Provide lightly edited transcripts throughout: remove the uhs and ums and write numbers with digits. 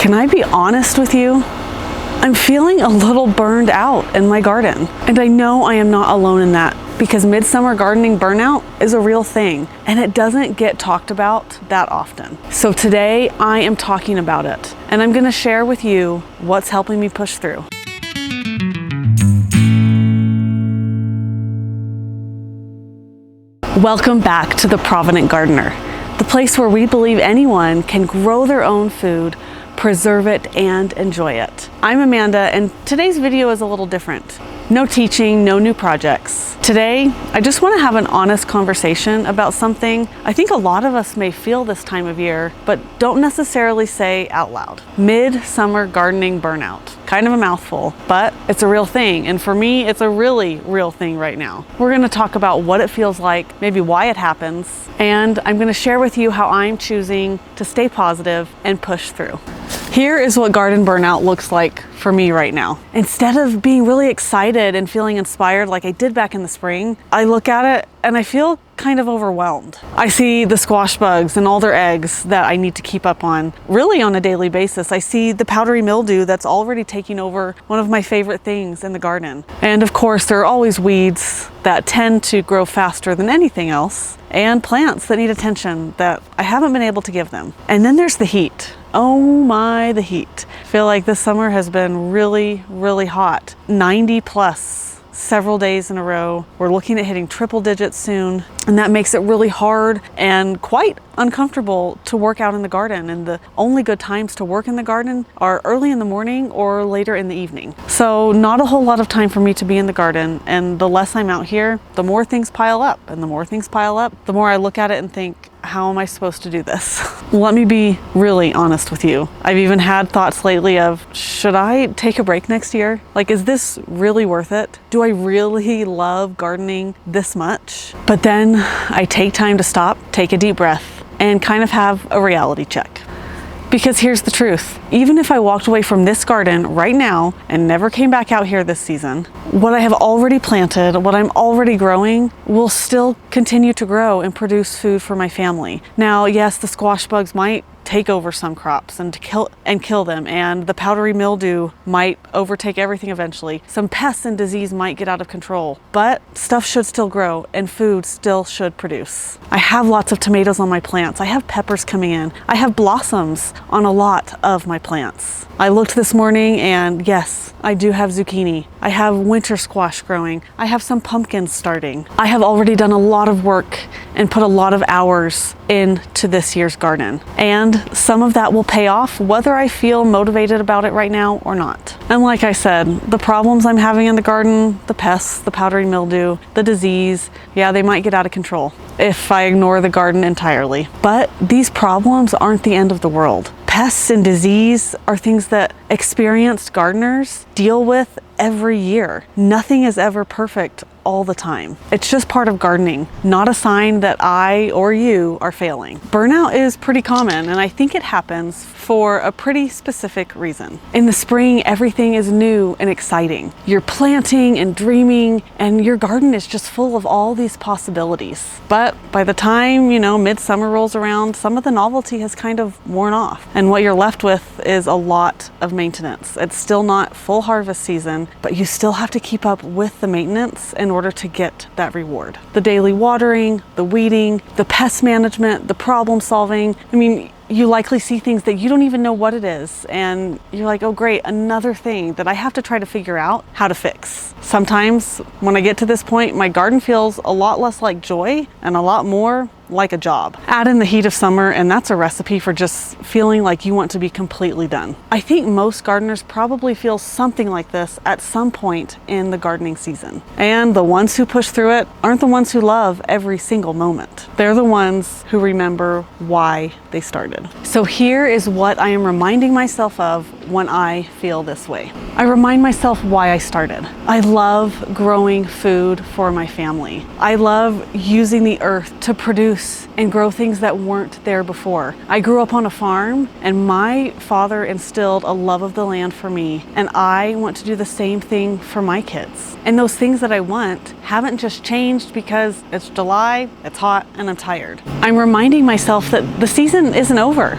Can I be honest with you? I'm feeling a little burned out in my garden. And I know I am not alone in that, because midsummer gardening burnout is a real thing and it doesn't get talked about that often. So today I am talking about it, and I'm gonna share with you what's helping me push through. Welcome back to the Provident Gardener, the place where we believe anyone can grow their own food, preserve it, and enjoy it. I'm Amanda, and today's video is a little different. No teaching, no new projects. Today, I just want to have an honest conversation about something I think a lot of us may feel this time of year, but don't necessarily say out loud. Midsummer gardening burnout. Kind of a mouthful, but it's a real thing. And for me, it's a really real thing right now. We're going to talk about what it feels like, maybe why it happens, and I'm going to share with you how I'm choosing to stay positive and push through. Here is what garden burnout looks like for me right now. Instead of being really excited and feeling inspired like I did back in the spring, I look at it and I feel kind of overwhelmed. I see the squash bugs and all their eggs that I need to keep up on really on a daily basis. I see the powdery mildew that's already taking over one of my favorite things in the garden. And of course, there are always weeds that tend to grow faster than anything else, and plants that need attention that I haven't been able to give them. And then there's the heat. Oh my, the heat. I feel like this summer has been really, really hot. 90 plus. Several days in a row. We're looking at hitting triple digits soon, and that makes it really hard and quite uncomfortable to work out in the garden. And the only good times to work in the garden are early in the morning or later in the evening. So not a whole lot of time for me to be in the garden, and the less I'm out here, the more things pile up, and the more things pile up, the more I look at it and think, how am I supposed to do this? Let me be really honest with you. I've even had thoughts lately of, should I take a break next year? Like, is this really worth it? Do I really love gardening this much? But then I take time to stop, take a deep breath, and kind of have a reality check. Because here's the truth. Even if I walked away from this garden right now and never came back out here this season, what I have already planted, what I'm already growing, will still continue to grow and produce food for my family. Now, yes, the squash bugs might take over some crops and kill them, and the powdery mildew might overtake everything eventually. Some pests and disease might get out of control, but stuff should still grow and food still should produce. I have lots of tomatoes on my plants. I have peppers coming in. I have blossoms on a lot of my plants. I looked this morning and yes, I do have zucchini. I have winter squash growing. I have some pumpkins starting. I have already done a lot of work and put a lot of hours into this year's garden. And some of that will pay off whether I feel motivated about it right now or not. And like I said, the problems I'm having in the garden, the pests, the powdery mildew, the disease, yeah, they might get out of control if I ignore the garden entirely. But these problems aren't the end of the world. Pests and disease are things that experienced gardeners deal with every year. Nothing is ever perfect all the time. It's just part of gardening, not a sign that I or you are failing. Burnout is pretty common, and I think it happens for a pretty specific reason. In the spring, everything is new and exciting. You're planting and dreaming, and your garden is just full of all these possibilities. But by the time, midsummer rolls around, some of the novelty has kind of worn off. And what you're left with is a lot of maintenance. It's still not full harvest season, but you still have to keep up with the maintenance in order to get that reward. The daily watering, the weeding, the pest management, the problem solving. You likely see things that you don't even know what it is, and you're like, oh great, another thing that I have to try to figure out how to fix. Sometimes when I get to this point, my garden feels a lot less like joy and a lot more like a job. Add in the heat of summer, and that's a recipe for just feeling like you want to be completely done. I think most gardeners probably feel something like this at some point in the gardening season. And the ones who push through it aren't the ones who love every single moment. They're the ones who remember why they started. So here is what I am reminding myself of when I feel this way. I remind myself why I started. I love growing food for my family. I love using the earth to produce and grow things that weren't there before. I grew up on a farm, and my father instilled a love of the land for me, and I want to do the same thing for my kids. And those things that I want haven't just changed because it's July, it's hot, and I'm tired. I'm reminding myself that the season isn't over.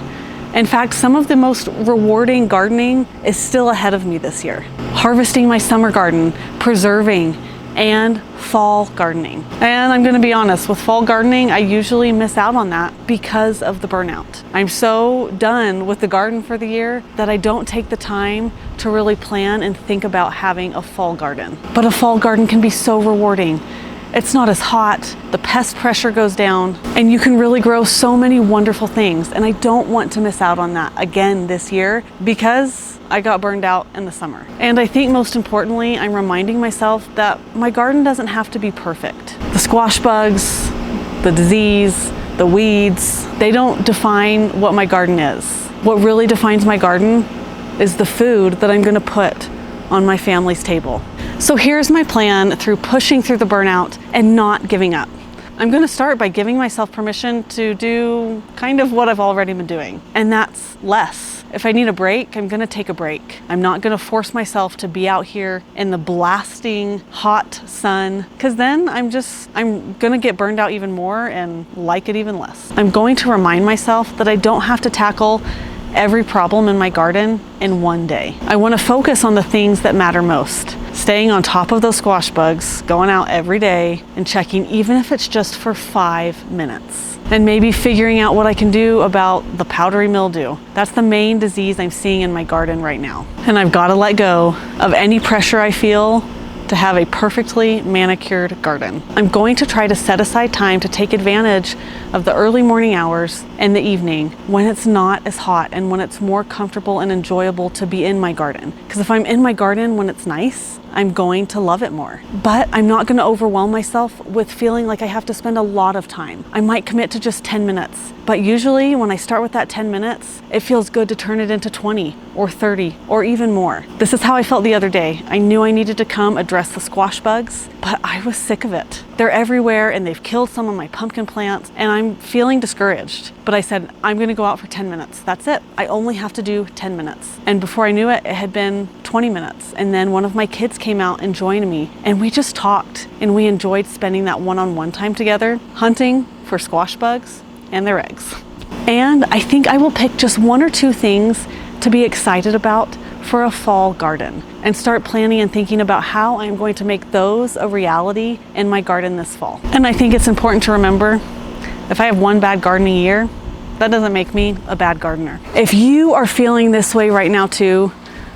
In fact, some of the most rewarding gardening is still ahead of me this year. Harvesting my summer garden, preserving, and fall gardening. And I'm gonna be honest, with fall gardening, I usually miss out on that because of the burnout. I'm so done with the garden for the year that I don't take the time to really plan and think about having a fall garden. But a fall garden can be so rewarding. It's not as hot, the pest pressure goes down, and you can really grow so many wonderful things. And I don't want to miss out on that again this year because I got burned out in the summer. And I think most importantly, I'm reminding myself that my garden doesn't have to be perfect. The squash bugs, the disease, the weeds, they don't define what my garden is. What really defines my garden is the food that I'm gonna put on my family's table. So here's my plan through pushing through the burnout and not giving up. I'm gonna start by giving myself permission to do kind of what I've already been doing, and that's less. If I need a break, I'm gonna take a break. I'm not gonna force myself to be out here in the blasting hot sun, because then I'm gonna get burned out even more and like it even less. I'm going to remind myself that I don't have to tackle every problem in my garden in one day. I wanna focus on the things that matter most. Staying on top of those squash bugs, going out every day and checking, even if it's just for 5 minutes. And maybe figuring out what I can do about the powdery mildew. That's the main disease I'm seeing in my garden right now. And I've got to let go of any pressure I feel to have a perfectly manicured garden. I'm going to try to set aside time to take advantage of the early morning hours and the evening when it's not as hot and when it's more comfortable and enjoyable to be in my garden. Because if I'm in my garden when it's nice, I'm going to love it more. But I'm not going to overwhelm myself with feeling like I have to spend a lot of time. I might commit to just 10 minutes. But usually when I start with that 10 minutes, it feels good to turn it into 20 or 30 or even more. This is how I felt the other day. I knew I needed to come address the squash bugs, but I was sick of it. They're everywhere and they've killed some of my pumpkin plants and I'm feeling discouraged. But I said, I'm gonna go out for 10 minutes. That's it. I only have to do 10 minutes. And before I knew it, it had been 20 minutes. And then one of my kids came out and joined me and we just talked and we enjoyed spending that one-on-one time together, hunting for squash bugs and their eggs. And I think I will pick just 1 or 2 things to be excited about for a fall garden and start planning and thinking about how I'm going to make those a reality in my garden this fall. And I think it's important to remember, if I have one bad gardening year, that doesn't make me a bad gardener. If you are feeling this way right now too,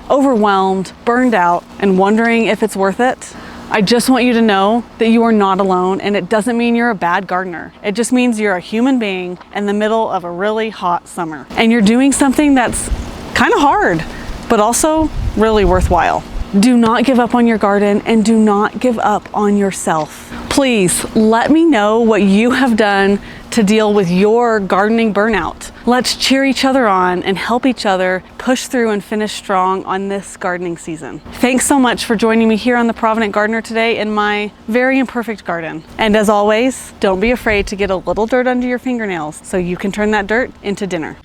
overwhelmed, burned out, and wondering if it's worth it, I just want you to know that you are not alone, and it doesn't mean you're a bad gardener. It just means you're a human being in the middle of a really hot summer. And you're doing something that's kind of hard, but also really worthwhile. Do not give up on your garden and do not give up on yourself. Please let me know what you have done to deal with your gardening burnout. Let's cheer each other on and help each other push through and finish strong on this gardening season. Thanks so much for joining me here on the Provident Gardener today in my very imperfect garden. And as always, don't be afraid to get a little dirt under your fingernails so you can turn that dirt into dinner.